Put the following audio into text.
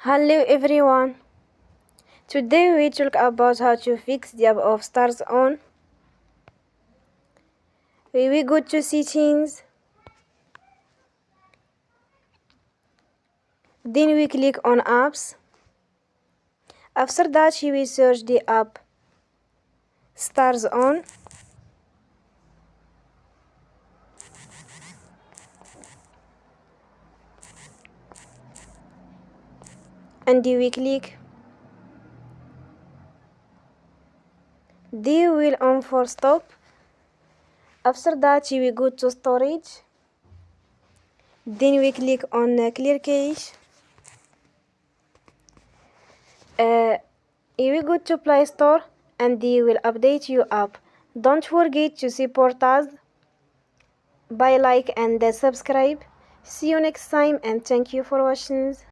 Hello everyone. Today we talk about how to fix the app of Starz on. We go to settings. Then we click on apps. After that we search the app Starz on. And we click. Then we will on for stop. After that we go to storage. Then we click on clear cache. We go to Play Store and they will update your app. Don't forget to support us by like and subscribe. See you next time and thank you for watching.